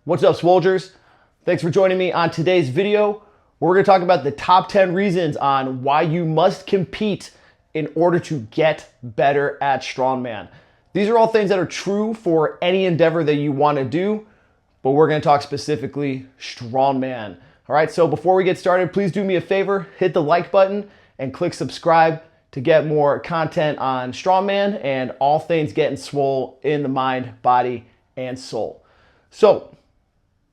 What's up, Swolgers? Thanks for joining me on today's video. We're going to talk about the top 10 reasons on why you must compete in order to get better at strongman. These are all things that are true for any endeavor that you want to do, but we're going to talk specifically strongman. All right, so before we get started, please do me a favor, hit the like button and click subscribe to get more content on strongman and all things getting swole in the mind, body, and soul. So,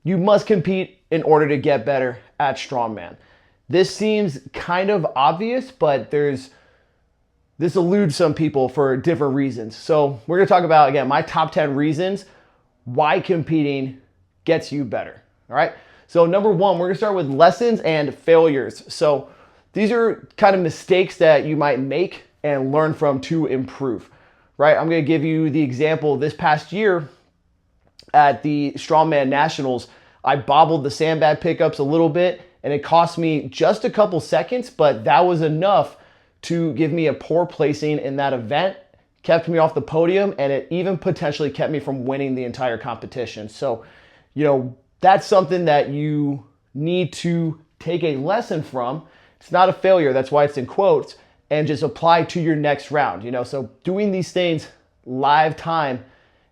you must compete in order to get better at strongman. This seems kind of obvious, but this eludes some people for different reasons. So we're gonna talk about, again, my top 10 reasons why competing gets you better, all right? So number one, we're gonna start with lessons and failures. So these are kind of mistakes that you might make and learn from to improve, right? I'm gonna give you the example this past year at the Strongman Nationals. I bobbled the sandbag pickups a little bit and it cost me just a couple seconds, but that was enough to give me a poor placing in that event, kept me off the podium, and it even potentially kept me from winning the entire competition. So, that's something that you need to take a lesson from. It's not a failure, that's why it's in quotes, and just apply to your next round. So doing these things live time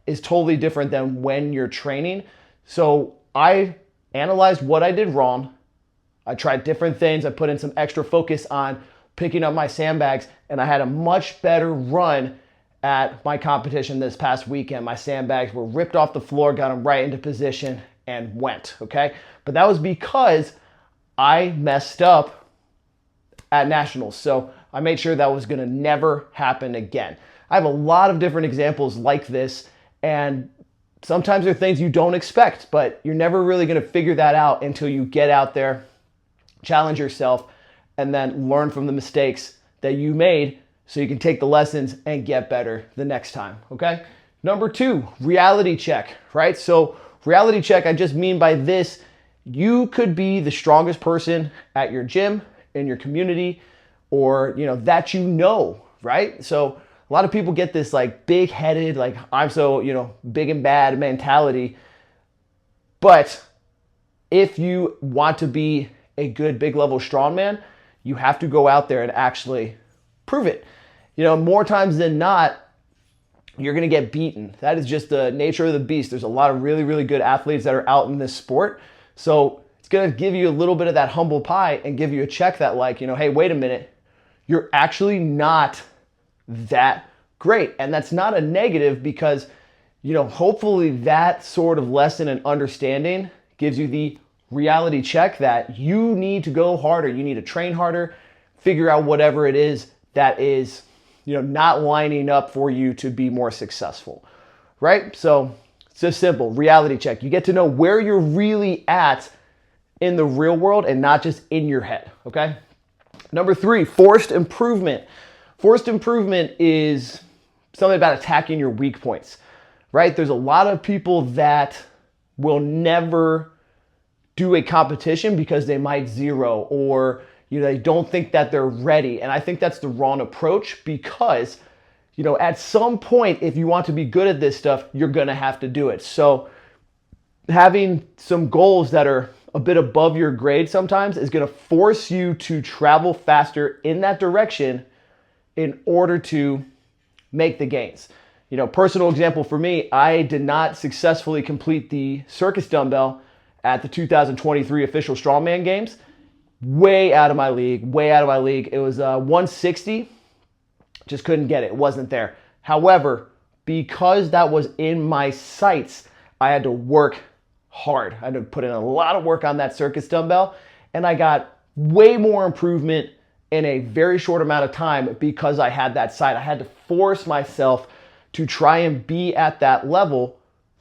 is totally different than when you're training. So I analyzed what I did wrong. I tried different things. I put in some extra focus on picking up my sandbags, and I had a much better run at my competition this past weekend. My sandbags were ripped off the floor, got them right into position, and went, okay? But that was because I messed up at Nationals. So I made sure that was gonna never happen again. I have a lot of different examples like this, and sometimes they're things you don't expect, but you're never really gonna figure that out until you get out there, challenge yourself, and then learn from the mistakes that you made so you can take the lessons and get better the next time, okay? Number two, reality check, right? So reality check, I just mean by this, you could be the strongest person at your gym, in your community, or that right? So a lot of people get this like big-headed, like I'm so, big and bad mentality. But if you want to be a good big level strongman, you have to go out there and actually prove it. More times than not, you're gonna get beaten. That is just the nature of the beast. There's a lot of really, really good athletes that are out in this sport. So it's gonna give you a little bit of that humble pie and give you a check that like, hey, wait a minute, you're actually not that great. And that's not a negative because, hopefully that sort of lesson and understanding gives you the reality check that you need to go harder. You need to train harder, figure out whatever it is that is, not lining up for you to be more successful, right? So it's just simple, reality check. You get to know where you're really at in the real world and not just in your head, okay? Number three, forced improvement. Forced improvement is something about attacking your weak points, right? There's a lot of people that will never do a competition because they might zero or they don't think that they're ready. And I think that's the wrong approach because, at some point, if you want to be good at this stuff, you're gonna have to do it. So having some goals that are a bit above your grade sometimes is gonna force you to travel faster in that direction in order to make the gains. Personal example for me, I did not successfully complete the circus dumbbell at the 2023 official Strongman Games. Way out of my league. It was 160, just couldn't get it. It wasn't there. However, because that was in my sights, I had to work hard. I had to put in a lot of work on that circus dumbbell, and I got way more improvement in a very short amount of time because I had that sight. I had to force myself to try and be at that level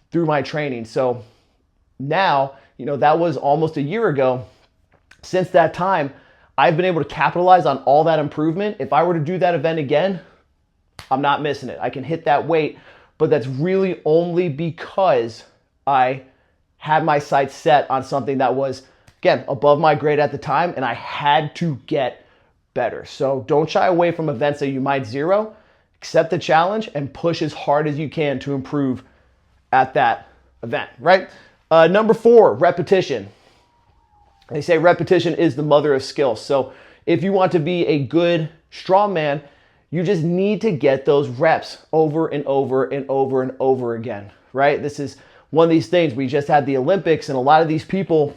through my training. So now, that was almost a year ago. Since that time, I've been able to capitalize on all that improvement. If I were to do that event again, I'm not missing it. I can hit that weight, but that's really only because I had my sights set on something that was, again, above my grade at the time, and I had to get better. So don't shy away from events that you might zero. Accept the challenge and push as hard as you can to improve at that event, right? Number 4, repetition. They say repetition is the mother of skill. So if you want to be a good strongman, you just need to get those reps over and over and over and over again, right? This is one of these things. We just had the Olympics, and a lot of these people,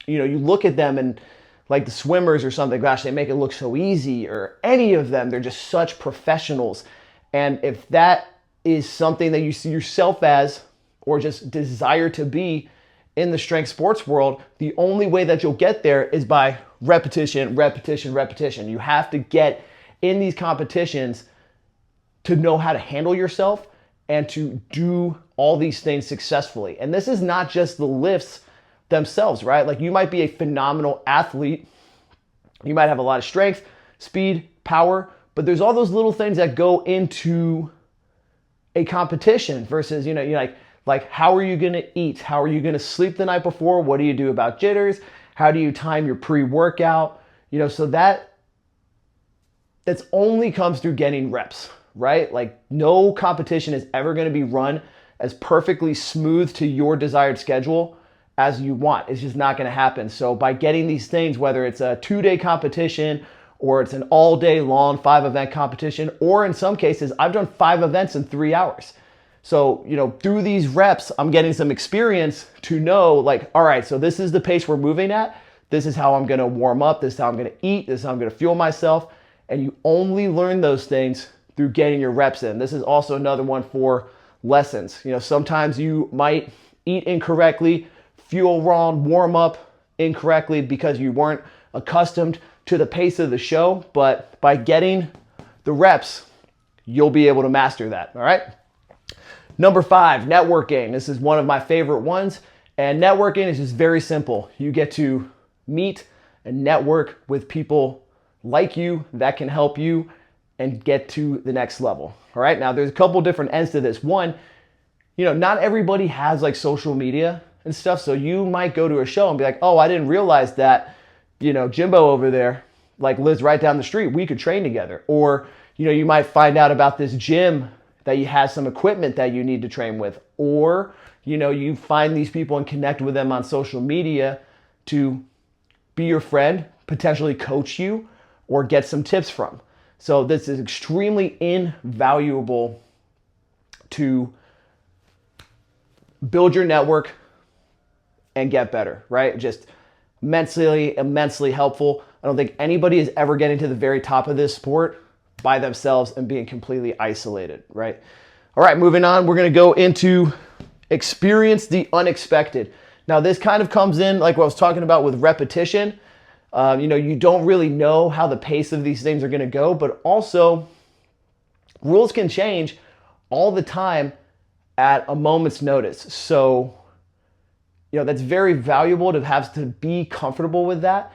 you look at them and like the swimmers or something, gosh, they make it look so easy, or any of them, they're just such professionals. And if that is something that you see yourself as, or just desire to be in the strength sports world, the only way that you'll get there is by repetition, repetition, repetition. You have to get in these competitions to know how to handle yourself and to do all these things successfully. And this is not just the lifts themselves, right? Like, you might be a phenomenal athlete. You might have a lot of strength, speed, power, but there's all those little things that go into a competition versus, like how are you going to eat? How are you going to sleep the night before? What do you do about jitters? How do you time your pre-workout? So that's only comes through getting reps, right? Like, no competition is ever going to be run as perfectly smooth to your desired schedule as you want. It's just not going to happen. So by getting these things, whether it's a 2-day competition or it's an all day long 5-event competition, or in some cases, I've done 5 events in 3 hours. So, through these reps, I'm getting some experience to know, like, all right, so this is the pace we're moving at. This is how I'm going to warm up. This is how I'm going to eat. This is how I'm going to fuel myself. And you only learn those things through getting your reps in. This is also another one for lessons. Sometimes you might eat incorrectly, fuel wrong, warm up incorrectly because you weren't accustomed to the pace of the show. But by getting the reps, you'll be able to master that. All right. Number 5, networking. This is one of my favorite ones. And networking is just very simple. You get to meet and network with people like you that can help you and get to the next level. All right. Now, there's a couple different ends to this. One, not everybody has like social media and stuff. So you might go to a show and be like, oh, I didn't realize that, Jimbo over there like lives right down the street. We could train together. Or, you might find out about this gym that you have some equipment that you need to train with. Or, you find these people and connect with them on social media to be your friend, potentially coach you, or get some tips from. So this is extremely invaluable to build your network and get better, right? Just immensely helpful. I don't think anybody is ever getting to the very top of this sport by themselves and being completely isolated, right? All right, moving on, we're going to go into experience the unexpected. Now, this kind of comes in like what I was talking about with repetition. You don't really know how the pace of these things are going to go, but also rules can change all the time at a moment's notice. So, that's very valuable to have to be comfortable with that.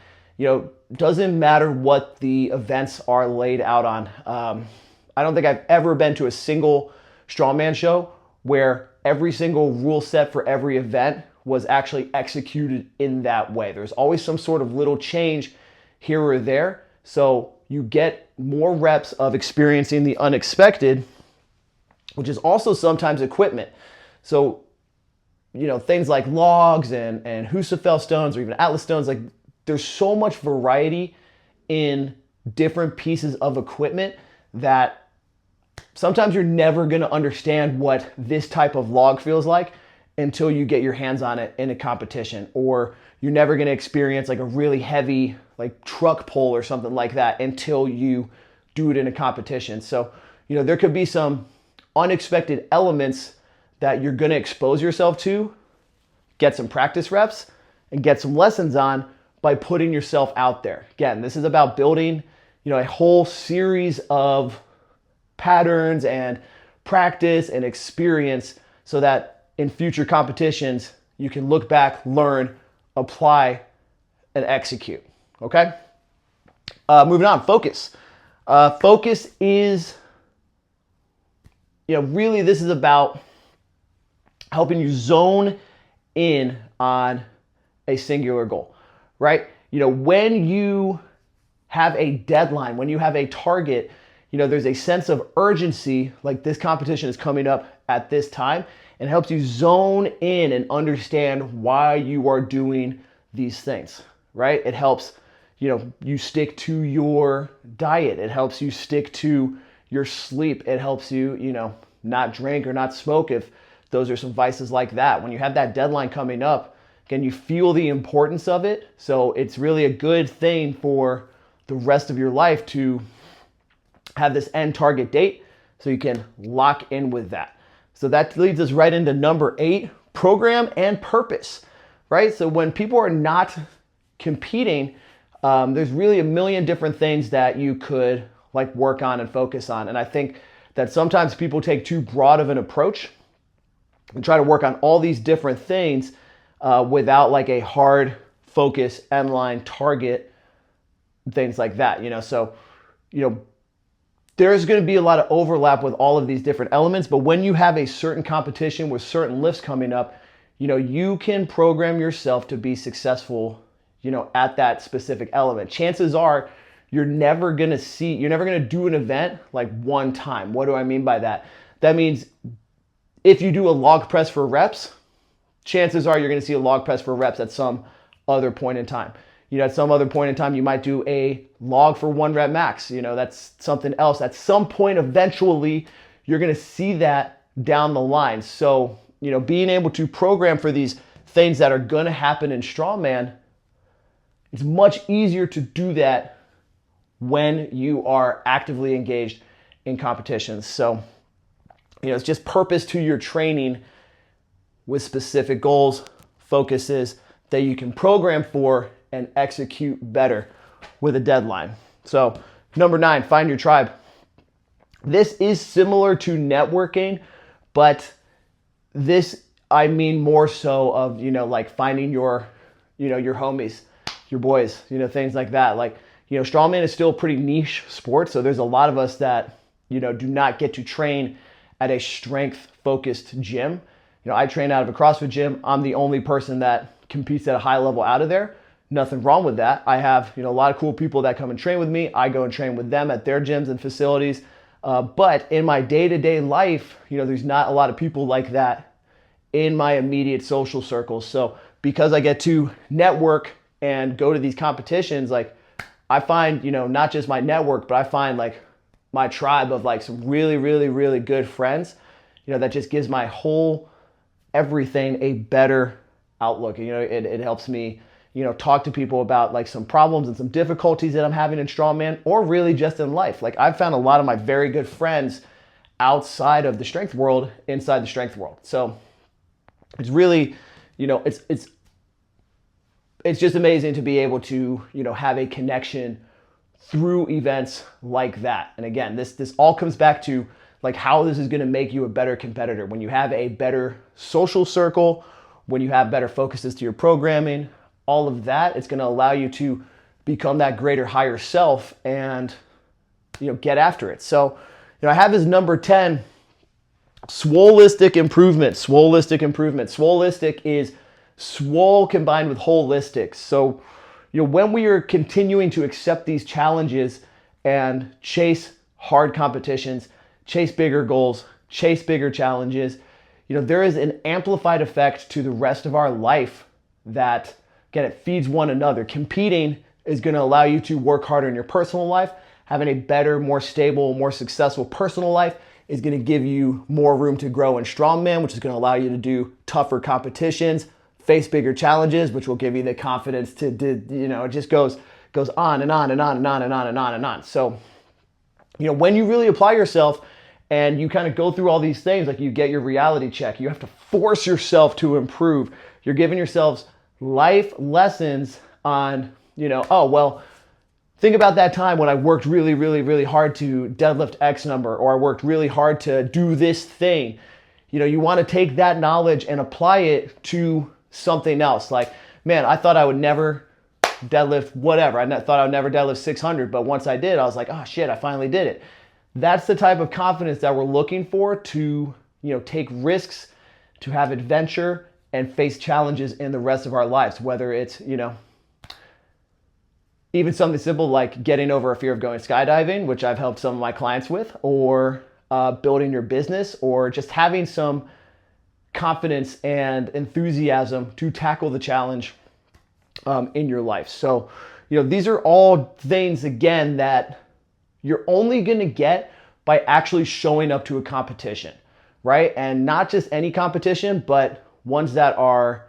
Doesn't matter what the events are laid out on. I don't think I've ever been to a single strongman show where every single rule set for every event was actually executed in that way. There's always some sort of little change here or there. So you get more reps of experiencing the unexpected, which is also sometimes equipment. So, things like logs and Husafell stones or even Atlas stones, like, there's so much variety in different pieces of equipment that sometimes you're never going to understand what this type of log feels like until you get your hands on it in a competition, or you're never going to experience like a really heavy like truck pull or something like that until you do it in a competition. So, there could be some unexpected elements that you're going to expose yourself to, get some practice reps, and get some lessons on by putting yourself out there. Again, this is about building, a whole series of patterns and practice and experience so that in future competitions, you can look back, learn, apply, and execute. Okay? Moving on, focus. Focus is, really this is about helping you zone in on a singular goal, right? When you have a deadline, when you have a target, there's a sense of urgency, like this competition is coming up at this time, and it helps you zone in and understand why you are doing these things, right? It helps, you stick to your diet. It helps you stick to your sleep. It helps you, not drink or not smoke if those are some vices like that. When you have that deadline coming up, again, you feel the importance of it. So it's really a good thing for the rest of your life to have this end target date so you can lock in with that. So that leads us right into number 8, program and purpose, right? So when people are not competing, there's really a million different things that you could like work on and focus on. And I think that sometimes people take too broad of an approach and try to work on all these different things without like a hard focus, end line, target, things like that. So there's going to be a lot of overlap with all of these different elements, but when you have a certain competition with certain lifts coming up, you can program yourself to be successful, at that specific element. Chances are you're never going to do an event like one time. What do I mean by that? That means if you do a log press for reps, chances are you're going to see a log press for reps at some other point in time. At some other point in time, you might do a log for 1 rep max. That's something else. At some point, eventually, you're going to see that down the line. So, being able to program for these things that are going to happen in Strongman, it's much easier to do that when you are actively engaged in competitions. So, it's just purpose to your training with specific goals, focuses that you can program for and execute better with a deadline. So number 9, find your tribe. This is similar to networking, but this, I mean more so of, like finding your homies, your boys, things like that. Like, Strongman is still a pretty niche sport. So there's a lot of us that, do not get to train at a strength focused gym. I train out of a CrossFit gym. I'm the only person that competes at a high level out of there. Nothing wrong with that. I have, a lot of cool people that come and train with me. I go and train with them at their gyms and facilities. But in my day-to-day life, there's not a lot of people like that in my immediate social circles. So because I get to network and go to these competitions, like I find, not just my network, but I find like my tribe of like some really, really, really good friends, that just gives my whole everything a better outlook. It helps me, talk to people about like some problems and some difficulties that I'm having in Strongman or really just in life. Like I've found a lot of my very good friends outside of the strength world, inside the strength world. So it's really, it's just amazing to be able to, have a connection through events like that. And again, this all comes back to like how this is going to make you a better competitor. When you have a better social circle, when you have better focuses to your programming, all of that, it's going to allow you to become that greater, higher self and, get after it. So, I have as number 10, SWOListic improvement. SWOListic improvement. SWOListic is SWOL combined with holistic. So, when we are continuing to accept these challenges and chase hard competitions, chase bigger goals, chase bigger challenges, there is an amplified effect to the rest of our life that, again, it feeds one another. Competing is going to allow you to work harder in your personal life. Having a better, more stable, more successful personal life is going to give you more room to grow in Strongman, which is going to allow you to do tougher competitions, face bigger challenges, which will give you the confidence to, it just goes on and on and on and on and on and on and on. So, when you really apply yourself and you kind of go through all these things, like you get your reality check, you have to force yourself to improve. You're giving yourselves life lessons on, think about that time when I worked really, really, really hard to deadlift X number, or I worked really hard to do this thing. You want to take that knowledge and apply it to something else. Like, man, I thought I would never deadlift whatever. I thought I would never deadlift 600, but once I did, I was like, oh shit, I finally did it. That's the type of confidence that we're looking for to, take risks, to have adventure and face challenges in the rest of our lives, whether it's, even something simple like getting over a fear of going skydiving, which I've helped some of my clients with, or building your business, or just having some confidence and enthusiasm to tackle the challenge in your life. So, these are all things, again, that you're only going to get by actually showing up to a competition, right? And not just any competition, but ones that are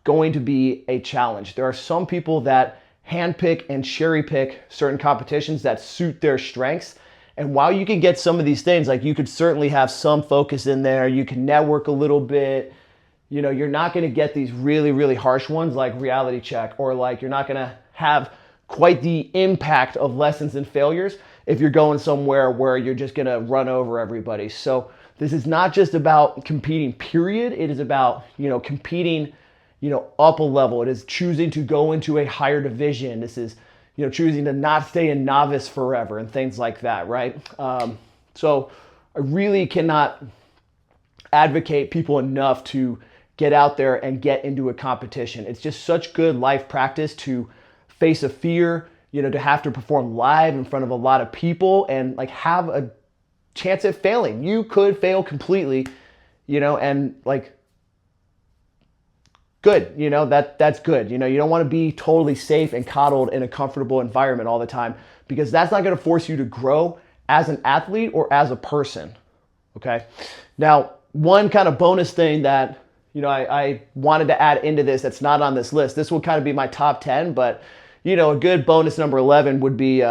going to be a challenge. There are some people that handpick and cherry pick certain competitions that suit their strengths. And while you can get some of these things, like you could certainly have some focus in there, you can network a little bit, you're not going to get these really, really harsh ones like reality check, or like you're not going to have quite the impact of lessons and failures if you're going somewhere where you're just going to run over everybody. So this is not just about competing, period. It is about, competing, up a level. It is choosing to go into a higher division. This is, choosing to not stay a novice forever and things like that, right? So I really cannot advocate people enough to get out there and get into a competition. It's just such good life practice to face a fear, to have to perform live in front of a lot of people and like have a chance at failing. You could fail completely, and like, good, that's good. You don't want to be totally safe and coddled in a comfortable environment all the time, because that's not going to force you to grow as an athlete or as a person. Okay. Now, one kind of bonus thing that, I wanted to add into this that's not on this list. This will kind of be my top 10, but, a good bonus number 11 would be,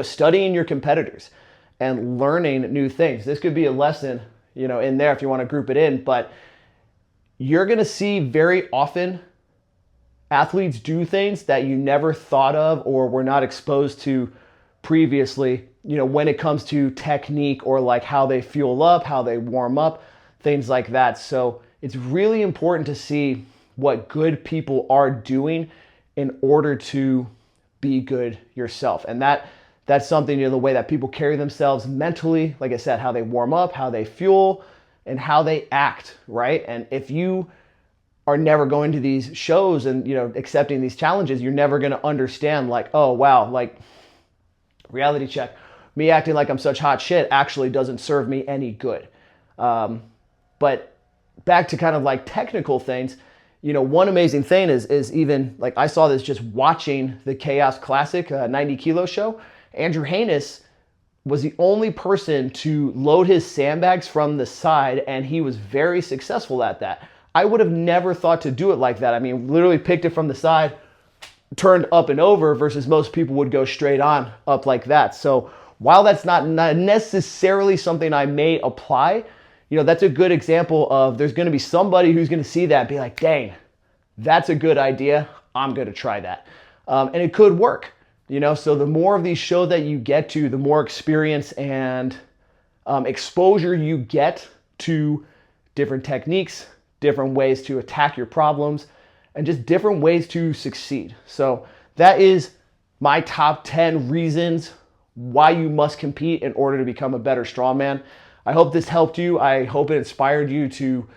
studying your competitors and learning new things. This could be a lesson, in there if you want to group it in, but you're going to see very often athletes do things that you never thought of or were not exposed to previously, when it comes to technique or like how they fuel up, how they warm up, things like that. So it's really important to see what good people are doing in order to be good yourself. And that's something, the way that people carry themselves mentally, like I said, how they warm up, how they fuel, and how they act, right? And if you are never going to these shows and, accepting these challenges, you're never going to understand like, oh, wow, like reality check, me acting like I'm such hot shit actually doesn't serve me any good. But back to kind of like technical things, one amazing thing is even like I saw this just watching the Chaos Classic 90 kilo show. Andrew Hainis was the only person to load his sandbags from the side, and he was very successful at that. I would have never thought to do it like that. I mean, literally picked it from the side, turned up and over, versus most people would go straight on up like that. So while that's not necessarily something I may apply, that's a good example of there's going to be somebody who's going to see that and be like, dang, that's a good idea. I'm going to try that. And it could work. So the more of these shows that you get to, the more experience and exposure you get to different techniques, different ways to attack your problems, and just different ways to succeed. So that is my top 10 reasons why you must compete in order to become a better strongman. I hope this helped you. I hope it inspired you to,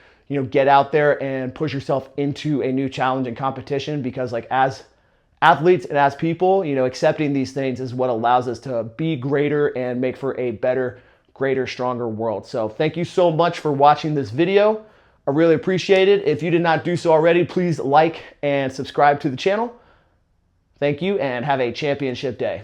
get out there and push yourself into a new challenge and competition, because like as athletes and as people, accepting these things is what allows us to be greater and make for a better, greater, stronger world. So thank you so much for watching this video. I really appreciate it. If you did not do so already, please like and subscribe to the channel. Thank you and have a championship day.